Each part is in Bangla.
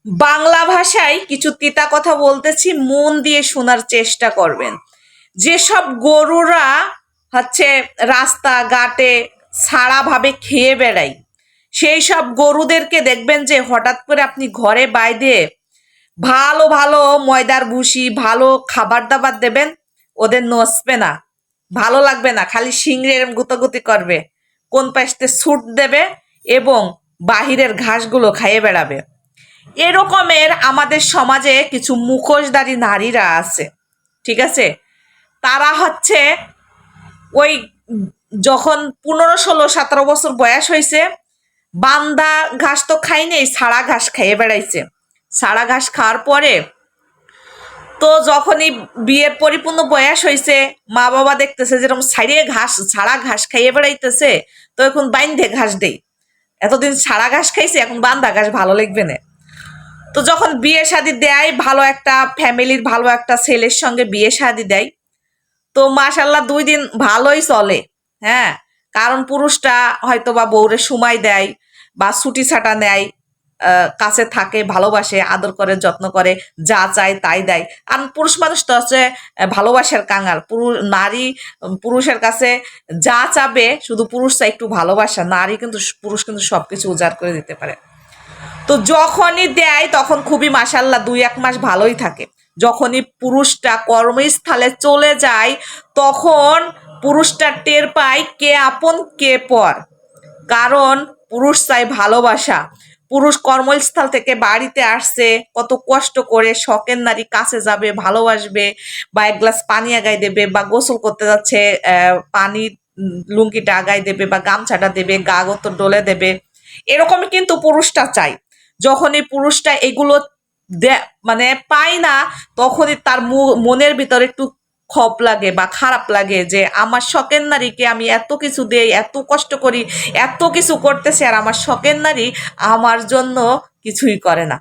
বাংলা ভাষায় কিছু তিতা কথা বলতেছি, মন দিয়ে শোনার চেষ্টা করবেন। যেসব গরুরা হচ্ছে রাস্তাঘাটে ছাড়াভাবে খেয়ে বেড়ায়, সেই সব গরুদেরকে দেখবেন যে হঠাৎ করে আপনি ঘরে বাইরে ভালো ভালো ময়দার ভুসি, ভালো খাবার দাবার দেবেন, ওদের নসবে না, ভালো লাগবে না, খালি শিংড়ে এরম গুতাগুতি করবে, কোন পাশে ছুট দেবে এবং বাহিরের ঘাসগুলো খাইয়ে বেড়াবে। এরকমের আমাদের সমাজে কিছু মুখোশধারী নারীরা আছে, ঠিক আছে? তারা হচ্ছে ওই যখন 15, 16, 17 বছর বয়স হয়েছে, বান্দা ঘাস তো খাই নেই, ছাড়া ঘাস খাইয়ে বেড়াইছে। ছাড়া ঘাস খাওয়ার পরে তো যখনই বিয়ের পরিপূর্ণ বয়স হয়েছে, মা বাবা দেখতেছে যেরকম ছাড়িয়ে ঘাস, ছাড়া ঘাস খাইয়ে বেড়াইতেছে, তো এখন বাইন্ধে ঘাস দেই। এতদিন ছাড়া ঘাস খাইছে, এখন বান্ধা ঘাস ভালো লাগবে না। তো যখন বিয়ে শাদী দেয়, ভালো একটা ফ্যামিলির ভালো একটা ছেলের সঙ্গে বিয়ে শাদী দেয়, তো মাশাল্লাহ 2 দিন ভালোই চলে। হ্যাঁ, কারণ পুরুষটা হয়তো বা বউরে সময় দেয় বা ছুটি ছাটা নেয়, কাছে থাকে, ভালোবাসে, আদর করে, যত্ন করে, যা চায় তাই দেয়। আর পুরুষ মানুষ তো হচ্ছে ভালোবাসার কাঙাল। নারী পুরুষের কাছে যা চাবে, শুধু পুরুষ চাই একটু ভালোবাসা, নারী কিন্তু পুরুষ কিন্তু সবকিছু উজাড় করে দিতে পারে। তো যখনই দেয় তখন খুবই মাশাল্লাহ 2-1 মাস ভালোই থাকে। যখনই পুরুষটা কর্মস্থলে চলে যায়, তখন পুরুষটা টের পায় কে আপন কে পর। কারণ পুরুষ চাই ভালোবাসা। পুরুষ কর্মস্থল থেকে বাড়িতে আসছে, কত কষ্ট করে শখের নারী কাছে যাবে, ভালোবাসবে, বা 1 গ্লাস পানি আগায় দেবে, বা গোসল করতে যাচ্ছে পানি লুঙ্গিটা আগায় দেবে, বা গামছাটা দেবে, গা গতর ডলে দেবে। এরকমই কিন্তু পুরুষটা চাই। যখনই পুরুষটা এগুলো মানে পায় না, তখনই তার মনের ভিতরে একটু ক্ষোভ লাগে বা খারাপ লাগে যে আমার শখের নারীকে আমি এত কিছু দেই, এত কষ্ট করি, এত কিছু করতেছি, আর আমার শখের নারী আমার জন্য কিছুই করে না।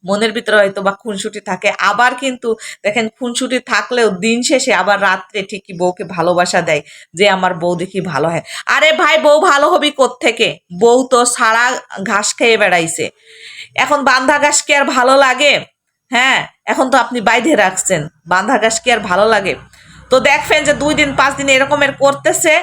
মনের ভিতরে হয়তো বা খুনসুটি থাকে। আবার কিন্তু দেখেন, খুনসুটি থাকলেও দিন শেষে আবার রাত্রে ঠিকই বউকে ভালোবাসা দেয় যে আমার বউ দেখি ভালো হয়। আরে ভাই, বউ ভালো হবি কোত্থেকে? বউ তো সারা ঘাস খেয়ে বেড়াইছে। এখন বান্ধা ঘাস কি আর ভালো লাগে? হ্যাঁ, এখন তো আপনি বাইধে রাখছেন, বান্ধা ঘাস কি আর ভালো লাগে? তো দেখবেন যে 2 দিন 5 দিন এরকমের করতেছে,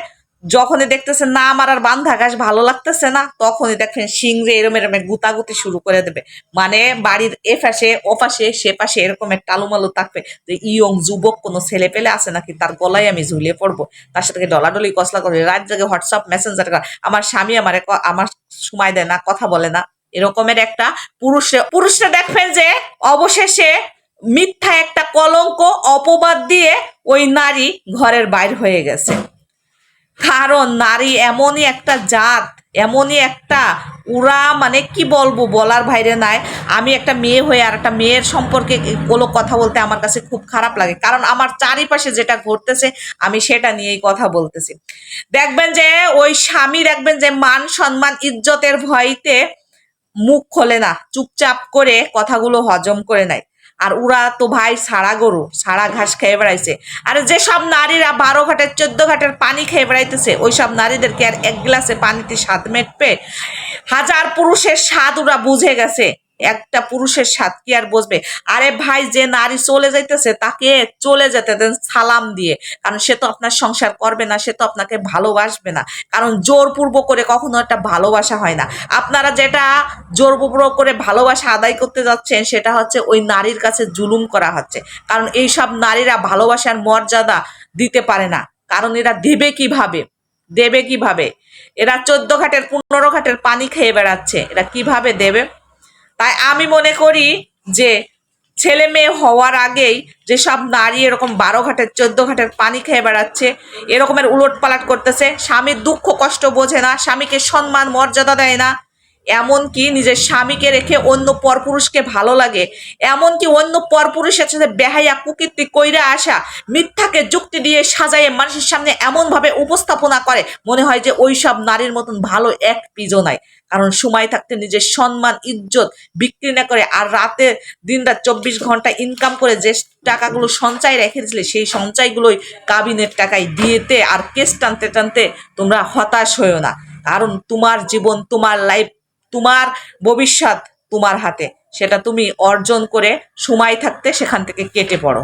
যখনই দেখতেছে না আমার আর বান্ধা ঘাস ভালো লাগতেছে না, তখনই দেখবেন সিংড়ে এরম এরমের গুতাগুতি শুরু করে দেবে। মানে বাড়ির এ পাশে ও পাশে সে পাশে এরকমের টালুমালু থাকবে যে ইয়ং যুবক কোনো ছেলে পেলে আছে নাকি, তার গলায় আমি ঝুলিয়ে পড়বো, তার সাথে ডলাডলি কসলা করে রাত জাগে হোয়াটসঅ্যাপ মেসেঞ্জার, আমার স্বামী আমার সময় দেয় না, কথা বলে না, এরকমের একটা পুরুষরা দেখবেন যে অবশেষে মিথ্যা একটা কলঙ্ক অপবাদ দিয়ে ওই নারী ঘরের বাইর হয়ে গেছে। কারণ নারী এমনই একটা জাত, এমনই একটা, ওরা মানে কি বলবো, বলার বাইরে নাই। আমি একটা মেয়ে হয়ে আর একটা মেয়ের সম্পর্কে কোনো কথা বলতে আমার কাছে খুব খারাপ লাগে, কারণ আমার চারিপাশে যেটা ঘটতেছে আমি সেটা নিয়েই কথা বলতেছি। দেখবেন যে ওই স্বামী, দেখবেন যে মান সম্মান ইজ্জতের ভয়তে মুখ খোলে না, চুপচাপ করে কথাগুলো হজম করে নেয়। আর ওরা তো ভাই সারা গরু, সারা ঘাস খেয়ে বেড়াইছে। আর যেসব নারীরা 12 ঘাটের 14 ঘাটের পানি খেয়ে বেড়াইতেছে, ওই সব নারীদেরকে আর 1 গ্লাসে পানিতে স্বাদ মেটবে? হাজার পুরুষের স্বাদ ওরা বুঝে গেছে, একটা পুরুষের স্বাদ কি আর বুঝবে? আরে ভাই, যে নারী চলে যাইতেছে তাকে চলে যেতে দেন সালাম দিয়ে, কারণ সে তো আপনার সংসার করবে না, সে তো আপনাকে ভালোবাসবে না। কারণ জোরপূর্বক করে কখনো একটা ভালোবাসা হয় না। আপনারা যেটা জোরপূর্বক করে ভালোবাসা আদায় করতে যাচ্ছেন, সেটা হচ্ছে ওই নারীর কাছে জুলুম করা হচ্ছে। কারণ এই সব নারীরা ভালোবাসার মর্যাদা দিতে পারে না, কারণ এরা দেবে কিভাবে? দেবে কিভাবে? এরা 14 ঘাটের 15 ঘাটের পানি খেয়ে বেড়াচ্ছে, এরা কিভাবে দেবে? তাই আমি মনে করি যে ছেলে মেয়ে হওয়ার আগেই যেসব নারী এরকম 12 ঘাটের 14 ঘাটের পানি খেয়ে বেড়াচ্ছে, এরকমের উলট পালাট করতেছে, স্বামীর দুঃখ কষ্ট বোঝে না, স্বামীকে সম্মান মর্যাদা দেয় না, এমনকি নিজের স্বামীকে রেখে অন্য পরপুরুষকে ভালো লাগে, এমনকি অন্য পরপুরুষের সাথে বেহাইয়া কুকীর্তি কইরা আসা, মিথ্যাকে যুক্তি দিয়ে সাজাইয়ে মানুষের সামনে এমনভাবে উপস্থাপনা করে, মনে হয় যে ওই সব নারীর মতন ভালো এক পিজও নাই। কারণ সময় থাকতে নিজের সম্মান ইজ্জত বিক্রি না করে, আর রাতে দিনরাত 24 ঘন্টা ইনকাম করে যে টাকাগুলো সঞ্চয় রেখে দিয়েছিলে, সেই সঞ্চয়গুলোই কাবিনের টাকায় দিয়েতে আর কেস টানতে টানতে তোমরা হতাশ হয়েও না। কারণ তোমার জীবন, তোমার লাইফ, তোমার ভবিষ্যৎ তোমার হাতে। সেটা তুমি অর্জন করে সময় থাকতে সেখান থেকে কেটে পড়ো।